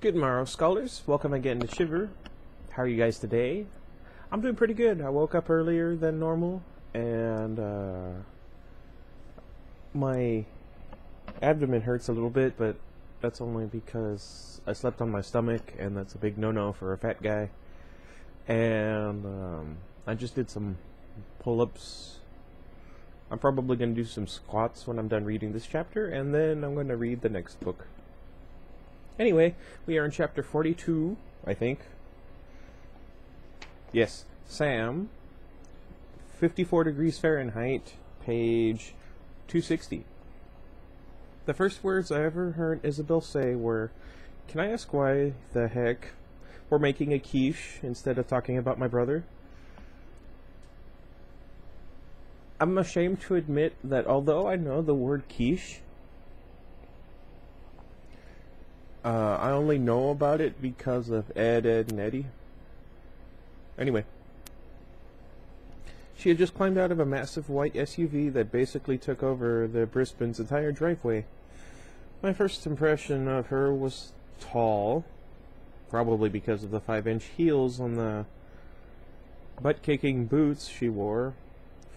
Good morrow, scholars. Welcome again to Shiver. How are you guys today? I'm doing pretty good. I woke up earlier than normal, and my abdomen hurts a little bit, but that's only because I slept on my stomach, and that's a big no-no for a fat guy. And I just did some pull-ups. I'm probably going to do some squats when I'm done reading this chapter, and then I'm going to read the next book. Anyway, we are in chapter 42, I think. Yes, Sam, 54 degrees Fahrenheit, page 260. The first words I ever heard Isabel say were, "Can I ask why the heck we're making a quiche instead of talking about my brother?" I'm ashamed to admit that although I know the word quiche, I only know about it because of Ed, and Eddie. Anyway, she had just climbed out of a massive white SUV that basically took over the Brisbane's entire driveway. My first impression of her was tall, probably because of the 5-inch heels on the butt-kicking boots she wore,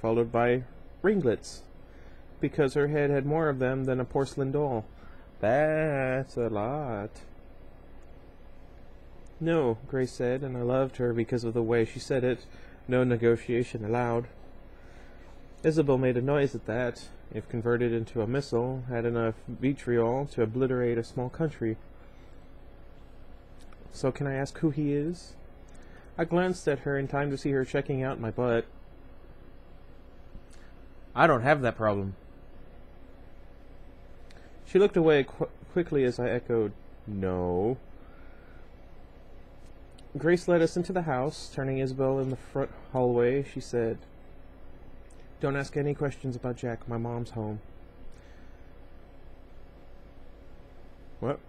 followed by ringlets, because her head had more of them than a porcelain doll. That's a lot. No, Grace said, and I loved her because of the way she said it. No negotiation allowed. Isabel made a noise at that. If converted into a missile, had enough vitriol to obliterate a small country. So can I ask who he is? I glanced at her in time to see her checking out my butt. I don't have that problem. She looked away quickly as I echoed, "No." Grace led us into the house. Turning Isabel in the front hallway, she said, "Don't ask any questions about Jack. My mom's home." "What?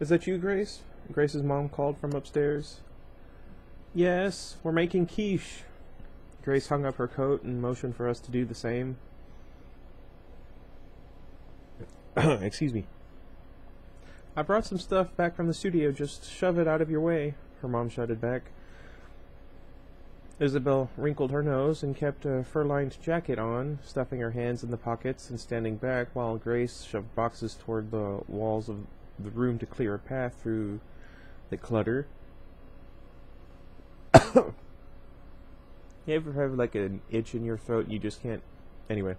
Is that you, Grace?" Grace's mom called from upstairs. "Yes, we're making quiche." Grace hung up her coat and motioned for us to do the same. Excuse me. "I brought some stuff back from the studio. Just shove it out of your way," her mom shouted back. Isabel wrinkled her nose and kept a fur-lined jacket on, stuffing her hands in the pockets and standing back while Grace shoved boxes toward the walls of the room to clear a path through the clutter. You ever have like an itch in your throat and you just can't... Anyway.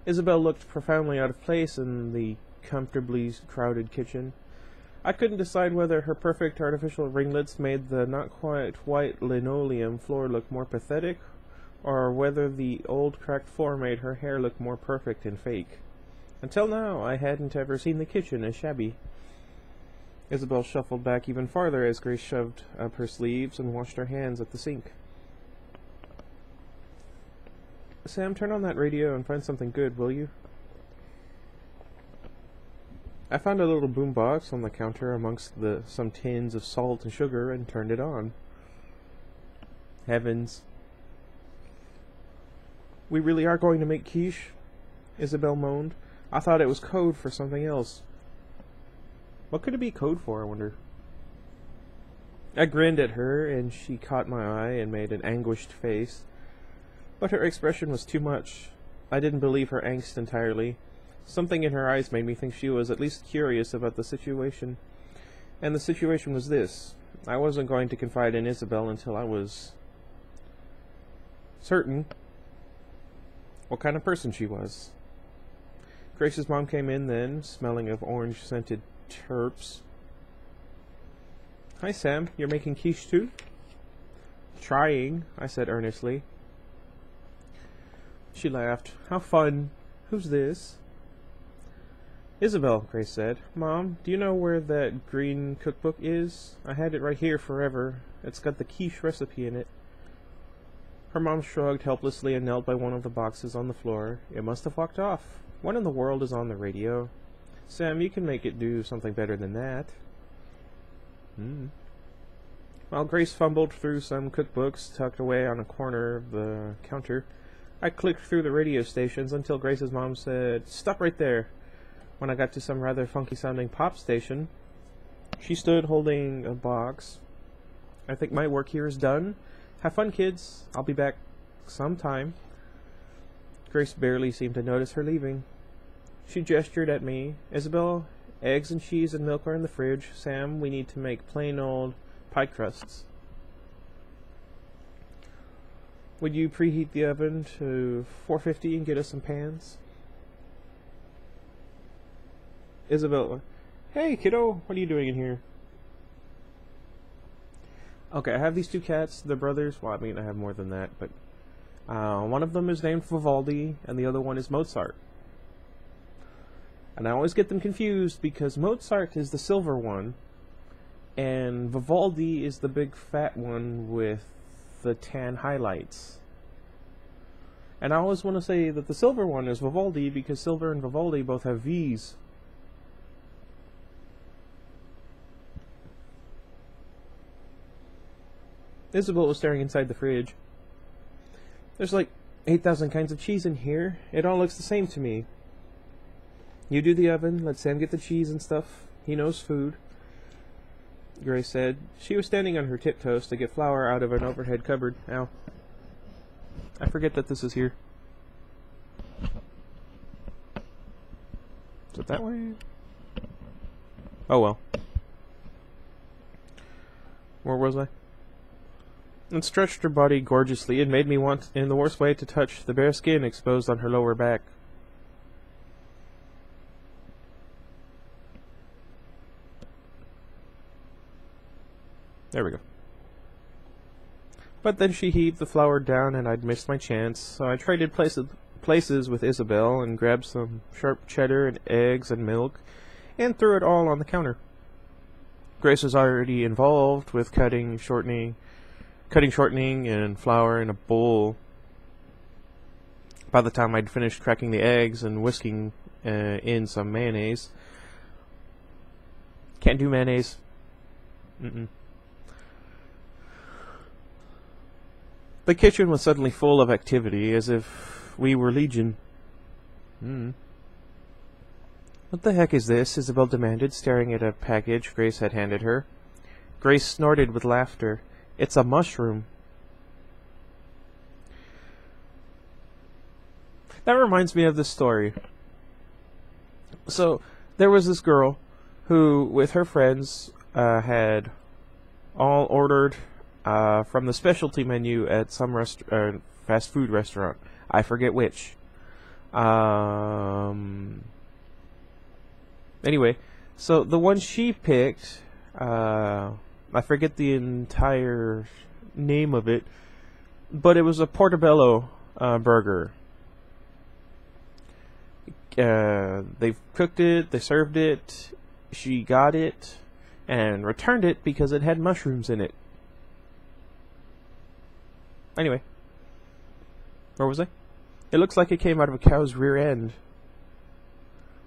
Isabel looked profoundly out of place in the comfortably crowded kitchen. I couldn't decide whether her perfect artificial ringlets made the not-quite white linoleum floor look more pathetic, or whether the old cracked floor made her hair look more perfect and fake. Until now, I hadn't ever seen the kitchen as shabby. Isabel shuffled back even farther as Grace shoved up her sleeves and washed her hands at the sink. "Sam, turn on that radio and find something good, will you?" I found a little boom box on the counter amongst some tins of salt and sugar and turned it on. Heavens. "We really are going to make quiche?" Isabel moaned. "I thought it was code for something else." What could it be code for, I wonder? I grinned at her, and she caught my eye and made an anguished face. But her expression was too much. I didn't believe her angst entirely. Something in her eyes made me think she was at least curious about the situation. And the situation was this. I wasn't going to confide in Isabel until I was certain what kind of person she was. Grace's mom came in then, smelling of orange-scented terps. "Hi, Sam. You're making quiche too?" "Trying," I said earnestly. She laughed. "How fun. Who's this?" "Isabel," Grace said. "Mom, do you know where that green cookbook is? I had it right here forever. It's got the quiche recipe in it." Her mom shrugged helplessly and knelt by one of the boxes on the floor. "It must have walked off. What in the world is on the radio? Sam, you can make it do something better than that." While Grace fumbled through some cookbooks tucked away on a corner of the counter, I clicked through the radio stations until Grace's mom said, "Stop right there. When I got to some rather funky-sounding pop station, she stood holding a box. I think my work here is done. Have fun, kids. I'll be back sometime. Grace barely seemed to notice her leaving. She gestured at me. Isabel, eggs and cheese and milk are in the fridge. Sam, we need to make plain old pie crusts. Would you preheat the oven to 450 and get us some pans? Isabel, hey kiddo, what are you doing in here? Okay, I have these two cats. They're brothers. Well, I mean, I have more than that, but one of them is named Vivaldi, and the other one is Mozart. And I always get them confused because Mozart is the silver one, and Vivaldi is the big fat one with the tan highlights. And I always want to say that the silver one is Vivaldi because Silver and Vivaldi both have V's. Isabel was staring inside the fridge. There's like 8,000 kinds of cheese in here. It all looks the same to me. You do the oven, let Sam get the cheese and stuff. He knows food, Grace said. She was standing on her tiptoes to get flour out of an overhead cupboard. Ow. I forget that this is here. Is it that way? Oh well. Where was I? And stretched her body gorgeously and made me want, in the worst way, to touch the bare skin exposed on her lower back. There we go. But then she heaved the flour down and I'd missed my chance, so I traded places with Isabel and grabbed some sharp cheddar and eggs and milk and threw it all on the counter. Grace was already involved with cutting shortening and flour in a bowl. By the time I'd finished cracking the eggs and whisking in some mayonnaise. Can't do mayonnaise. The kitchen was suddenly full of activity, as if we were legion. What the heck is this? Isabel demanded, staring at a package Grace had handed her. Grace snorted with laughter. It's a mushroom. That reminds me of this story. So, there was this girl who, with her friends, had all ordered from the specialty menu at some fast food restaurant. I forget which. Anyway, so the one she picked, I forget the entire name of it, but it was a portobello burger. They cooked it, they served it, she got it, and returned it because it had mushrooms in it. Anyway, where was I? It looks like it came out of a cow's rear end.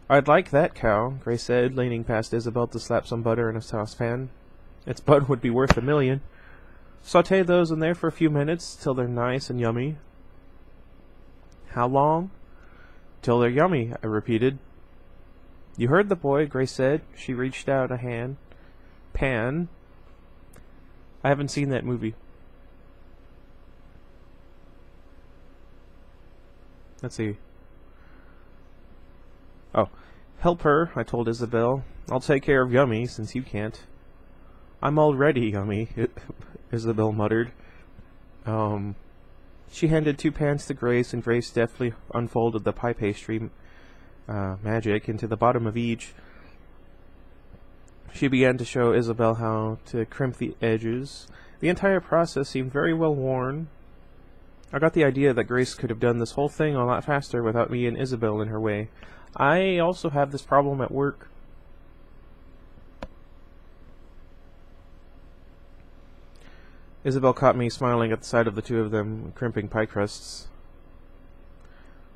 I'd like that cow, Grace said, leaning past Isabel to slap some butter in a saucepan. Its butt would be worth $1 million. Saute those in there for a few minutes till they're nice and yummy. How long? Till they're yummy, I repeated. You heard the boy, Grace said. She reached out a hand. Pan. I haven't seen that movie. Let's see. Oh. Help her, I told Isabel. I'll take care of Yummy, since you can't. I'm already yummy, Isabel muttered. She handed 2 pans to Grace, and Grace deftly unfolded the pie pastry magic into the bottom of each. She began to show Isabel how to crimp the edges. The entire process seemed very well worn. I got the idea that Grace could have done this whole thing a lot faster without me and Isabel in her way. I also have this problem at work. Isabel caught me smiling at the sight of the two of them crimping pie crusts.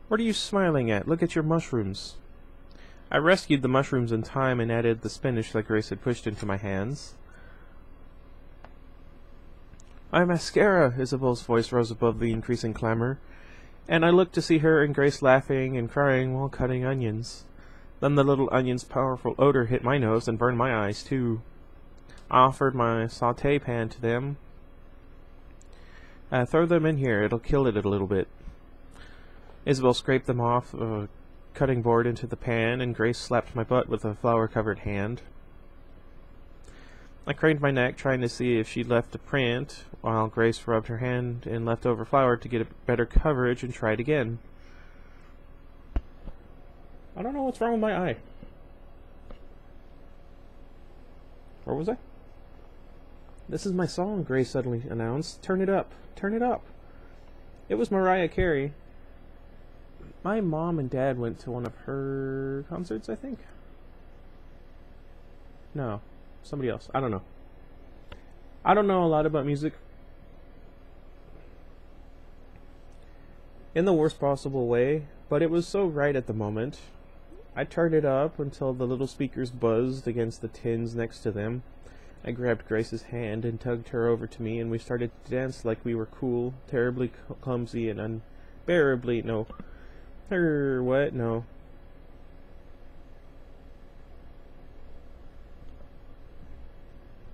What are you smiling at? Look at your mushrooms. I rescued the mushrooms in time and added the spinach that Grace had pushed into my hands. My mascara! Isabel's voice rose above the increasing clamor, and I looked to see her and Grace laughing and crying while cutting onions. Then the little onion's powerful odor hit my nose and burned my eyes, too. I offered my sauté pan to them. Throw them in here, it'll kill it a little bit. Isabel scraped them off a cutting board into the pan, and Grace slapped my butt with a flour-covered hand. I craned my neck, trying to see if she'd left a print, while Grace rubbed her hand in leftover flour to get a better coverage and tried again. I don't know what's wrong with my eye. Where was I? This is my song, Grace suddenly announced. Turn it up. Turn it up. It was Mariah Carey. My mom and dad went to one of her concerts, I think. No. Somebody else. I don't know. I don't know a lot about music. In the worst possible way, but it was so right at the moment. I turned it up until the little speakers buzzed against the tins next to them. I grabbed Grace's hand and tugged her over to me, and we started to dance like we were cool, terribly clumsy, and unbearably... No. What? No.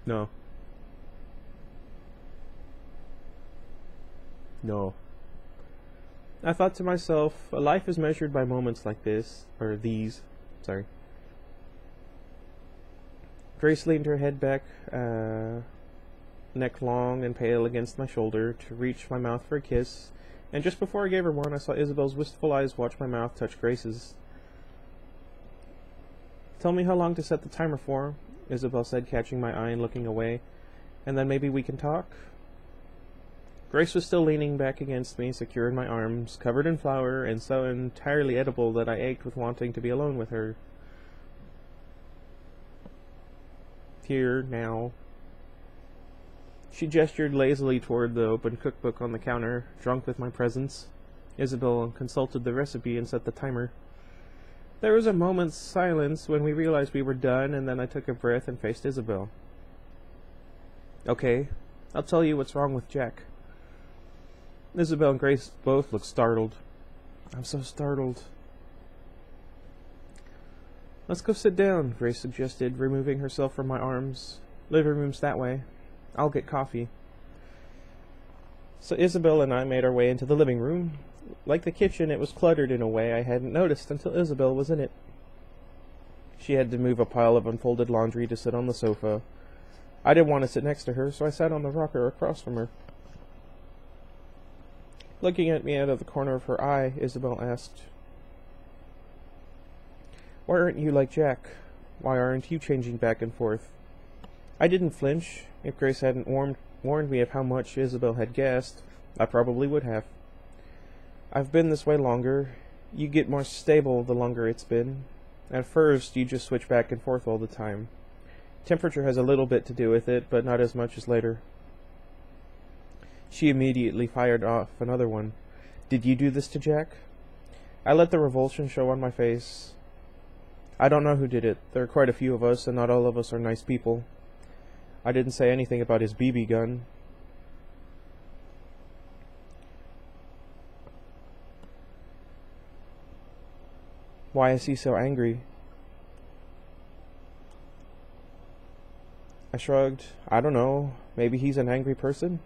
No. No. I thought to myself, a life is measured by moments like this, or these, sorry. Grace leaned her head back, neck long and pale against my shoulder, to reach my mouth for a kiss, and just before I gave her one, I saw Isabel's wistful eyes watch my mouth touch Grace's. Tell me how long to set the timer for, Isabel said, catching my eye and looking away, and then maybe we can talk? Grace was still leaning back against me, secure in my arms, covered in flour, and so entirely edible that I ached with wanting to be alone with her. Here, now. She gestured lazily toward the open cookbook on the counter, drunk with my presence. Isabel consulted the recipe and set the timer. There was a moment's silence when we realized we were done, and then I took a breath and faced Isabel. Okay, I'll tell you what's wrong with Jack. Isabel and Grace both looked startled. I'm so startled. Let's go sit down, Grace suggested, removing herself from my arms. Living room's that way. I'll get coffee. So Isabel and I made our way into the living room. Like the kitchen, it was cluttered in a way I hadn't noticed until Isabel was in it. She had to move a pile of unfolded laundry to sit on the sofa. I didn't want to sit next to her, so I sat on the rocker across from her. Looking at me out of the corner of her eye, Isabel asked, "Why aren't you like Jack? Why aren't you changing back and forth?" I didn't flinch. If Grace hadn't warned me of how much Isabel had guessed, I probably would have. I've been this way longer. You get more stable the longer it's been. At first, you just switch back and forth all the time. Temperature has a little bit to do with it, but not as much as later. She immediately fired off another one. Did you do this to Jack? I let the revulsion show on my face. I don't know who did it. There are quite a few of us, and not all of us are nice people. I didn't say anything about his BB gun. Why is he so angry? I shrugged. I don't know. Maybe he's an angry person?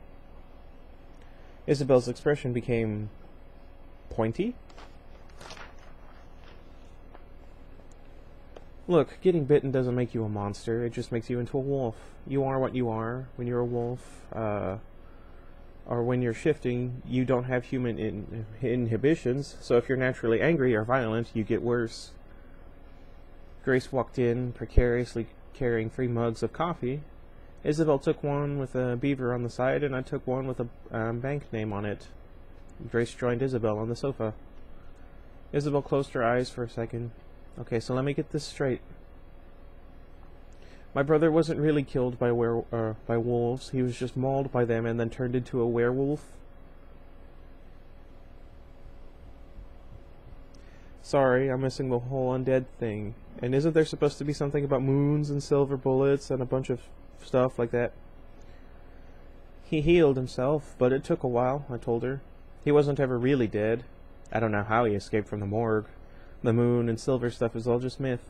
Isabel's expression became pointy. Look, getting bitten doesn't make you a monster. It just makes you into a wolf. You are what you are when you're a wolf. Or when you're shifting, you don't have human inhibitions. So if you're naturally angry or violent, you get worse. Grace walked in, precariously carrying 3 mugs of coffee. Isabel took one with a beaver on the side, and I took one with a bank name on it. Grace joined Isabel on the sofa. Isabel closed her eyes for a second. Okay, so let me get this straight. My brother wasn't really killed by wolves. He was just mauled by them and then turned into a werewolf. Sorry, I'm missing the whole undead thing. And isn't there supposed to be something about moons and silver bullets and a bunch of stuff like that? He healed himself, but it took a while, I told her. He wasn't ever really dead. I don't know how he escaped from the morgue. The moon and silver stuff is all just myth.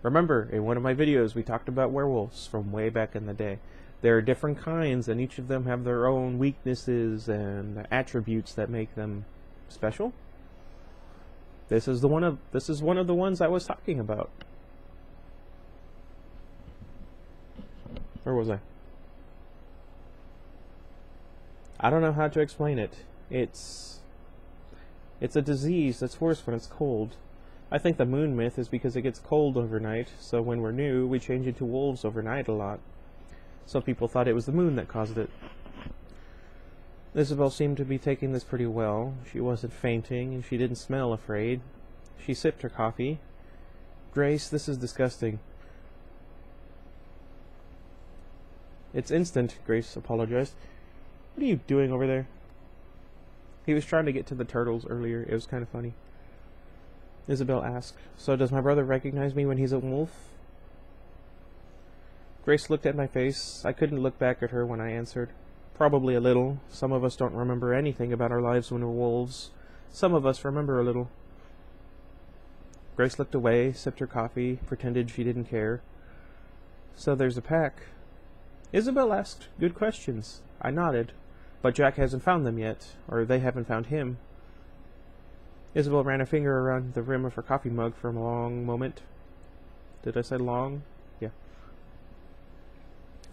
Remember, in one of my videos we talked about werewolves from way back in the day. There are different kinds, and each of them have their own weaknesses and attributes that make them special. This is one of the ones I was talking about. Where was I? I don't know how to explain it. It's a disease that's worse when it's cold. I think the moon myth is because it gets cold overnight, so when we're new, we change into wolves overnight a lot. Some people thought it was the moon that caused it. Isabel seemed to be taking this pretty well. She wasn't fainting, and she didn't smell afraid. She sipped her coffee. Grace, this is disgusting. It's instant, Grace apologized. What are you doing over there? He was trying to get to the turtles earlier. It was kind of funny. Isabel asked, so does my brother recognize me when he's a wolf? Grace looked at my face. I couldn't look back at her when I answered. Probably a little. Some of us don't remember anything about our lives when we're wolves. Some of us remember a little. Grace looked away, sipped her coffee, pretended she didn't care. So there's a pack. Isabel asked good questions. I nodded. But Jack hasn't found them yet, or they haven't found him. Isabel ran a finger around the rim of her coffee mug for a long moment. Did I say long? Yeah.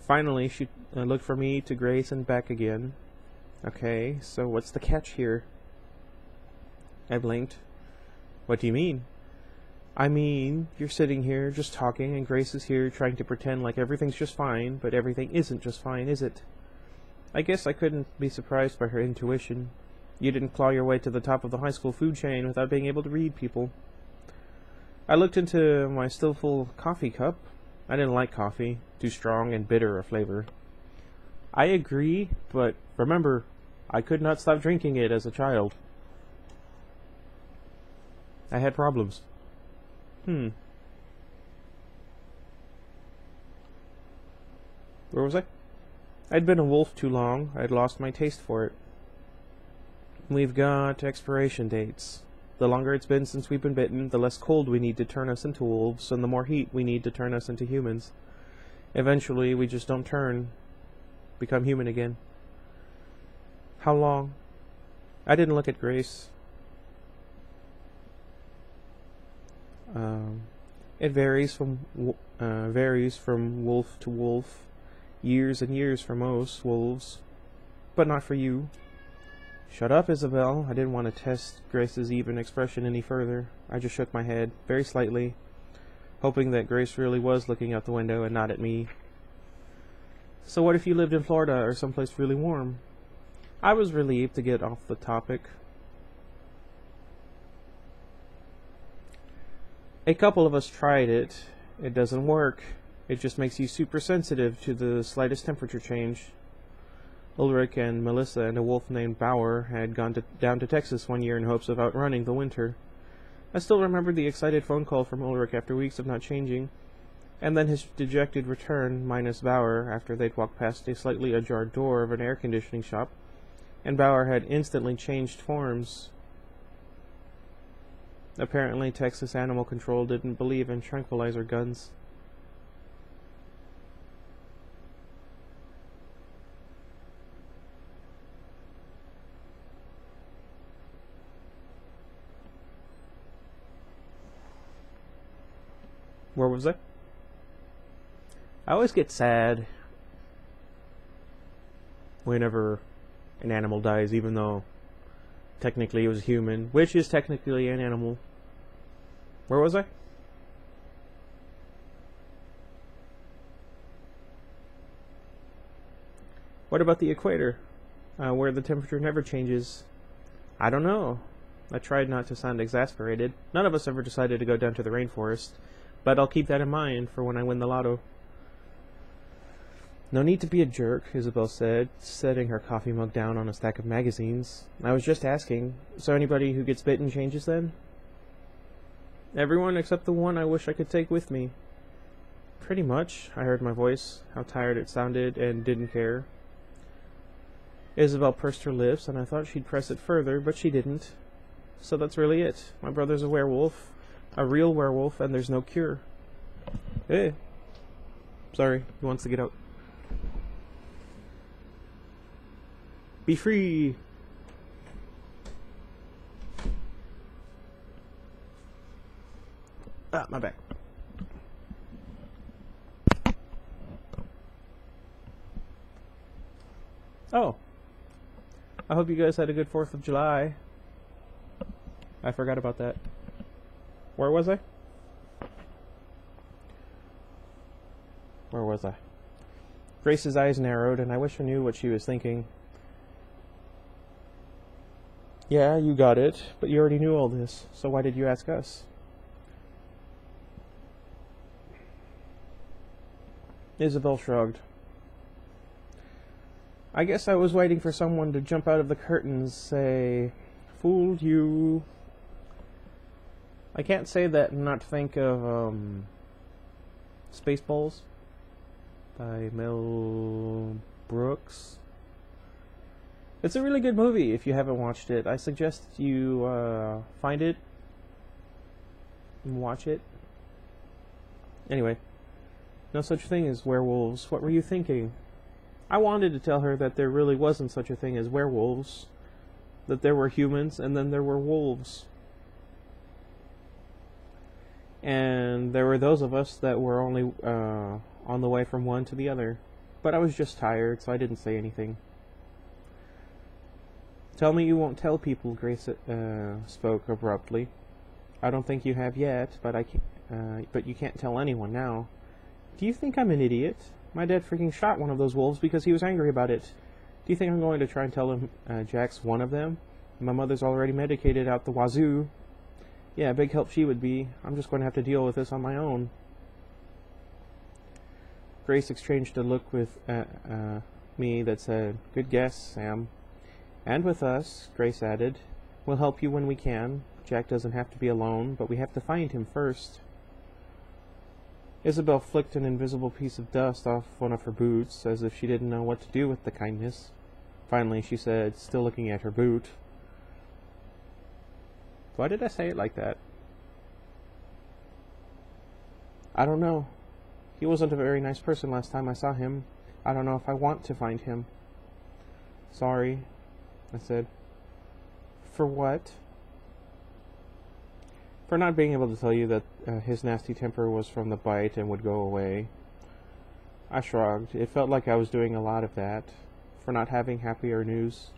Finally, she looked from me to Grace and back again. Okay, so what's the catch here? I blinked. What do you mean? I mean, you're sitting here just talking, and Grace is here trying to pretend like everything's just fine, but everything isn't just fine, is it? I guess I couldn't be surprised by her intuition. You didn't claw your way to the top of the high school food chain without being able to read people. I looked into my still full coffee cup. I didn't like coffee, too strong and bitter a flavor. I agree, but remember, I could not stop drinking it as a child. I had problems. Where was I? I'd been a wolf too long. I'd lost my taste for it. We've got expiration dates. The longer it's been since we've been bitten, the less cold we need to turn us into wolves, and the more heat we need to turn us into humans. Eventually, we just don't become human again. How long? I didn't look at Grace. It varies from wolf to wolf. Years and years for most wolves, but not for you. Shut up, Isabel. I didn't want to test Grace's even expression any further. I just shook my head, very slightly, hoping that Grace really was looking out the window and not at me. So what if you lived in Florida or someplace really warm? I was relieved to get off the topic. A couple of us tried it. It doesn't work. It just makes you super sensitive to the slightest temperature change. Ulrich and Melissa and a wolf named Bauer had gone down to Texas one year in hopes of outrunning the winter. I still remember the excited phone call from Ulrich after weeks of not changing, and then his dejected return minus Bauer after they'd walked past a slightly ajar door of an air conditioning shop, and Bauer had instantly changed forms. Apparently Texas Animal Control didn't believe in tranquilizer guns. Where was I? I always get sad whenever an animal dies, even though technically it was human, which is technically an animal. Where was I? What about the equator, where the temperature never changes? I don't know. I tried not to sound exasperated. None of us ever decided to go down to the rainforest. But I'll keep that in mind for when I win the lotto. No need to be a jerk, Isabel said, setting her coffee mug down on a stack of magazines. I was just asking, so anybody who gets bitten changes then? Everyone except the one I wish I could take with me. Pretty much, I heard my voice, how tired it sounded, and didn't care. Isabel pursed her lips, and I thought she'd press it further, but she didn't. So that's really it. My brother's a werewolf. A real werewolf, and there's no cure. Hey. Sorry, he wants to get out. Be free! Ah, my back. Oh. I hope you guys had a good 4th of July. I forgot about that. Where was I? Where was I? Grace's eyes narrowed, and I wish I knew what she was thinking. Yeah, you got it, but you already knew all this, so why did you ask us? Isabel shrugged. I guess I was waiting for someone to jump out of the curtains, say, "Fooled you." I can't say that and not think of, Spaceballs by Mel Brooks. It's a really good movie if you haven't watched it. I suggest you, find it and watch it. Anyway, no such thing as werewolves. What were you thinking? I wanted to tell her that there really wasn't such a thing as werewolves. That there were humans and then there were wolves. And there were those of us that were only on the way from one to the other. But I was just tired, so I didn't say anything. Tell me you won't tell people, Grace spoke abruptly. I don't think you have yet, but but you can't tell anyone now. Do you think I'm an idiot? My dad freaking shot one of those wolves because he was angry about it. Do you think I'm going to try and tell him Jack's one of them? My mother's already medicated out the wazoo. Yeah, big help she would be. I'm just going to have to deal with this on my own. Grace exchanged a look with me that said, "Good guess, Sam." And with us, Grace added, "We'll help you when we can. Jack doesn't have to be alone, but we have to find him first." Isabel flicked an invisible piece of dust off one of her boots, as if she didn't know what to do with the kindness. Finally, she said, still looking at her boot, "Why did I say it like that?" "I don't know. He wasn't a very nice person last time I saw him. I don't know if I want to find him." "Sorry," I said. "For what?" "For not being able to tell you that his nasty temper was from the bite and would go away." I shrugged. It felt like I was doing a lot of that. For not having happier news.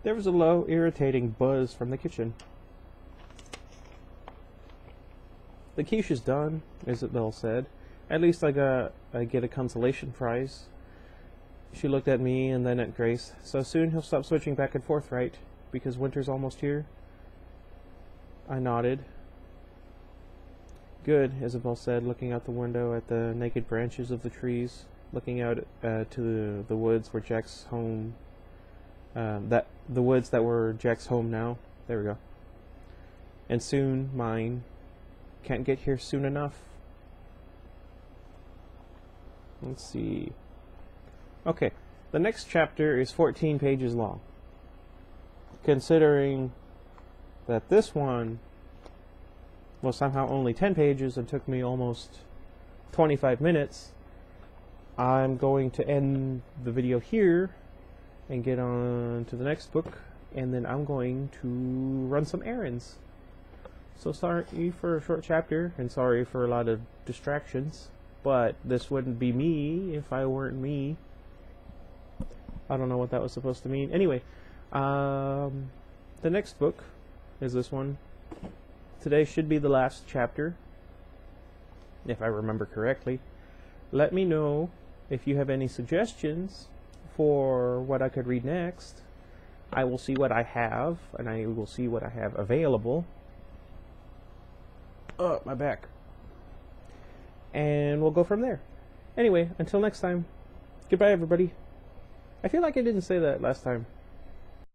There was a low, irritating buzz from the kitchen. "The quiche is done," Isabel said. "At least I get a consolation prize." She looked at me and then at Grace. "So soon he'll stop switching back and forth, right? Because winter's almost here?" I nodded. "Good," Isabel said, looking out the window at the naked branches of the trees, looking out to the woods where Jack's home. The woods that were Jack's home now. There we go. "And soon mine. Can't get here soon enough." Let's see. Okay, the next chapter is 14 pages long. Considering that this one was somehow only 10 pages and took me almost 25 minutes, I'm going to end the video here and get on to the next book, and then I'm going to run some errands. So sorry for a short chapter, and sorry for a lot of distractions, but this wouldn't be me if I weren't me. I don't know what that was supposed to mean. Anyway, the next book is this one. Today should be the last chapter, if I remember correctly. Let me know if you have any suggestions for what I could read next. I will see what I have, and I will see what I have available. Oh, my back. And we'll go from there. Anyway, until next time, goodbye everybody. I feel like I didn't say that last time.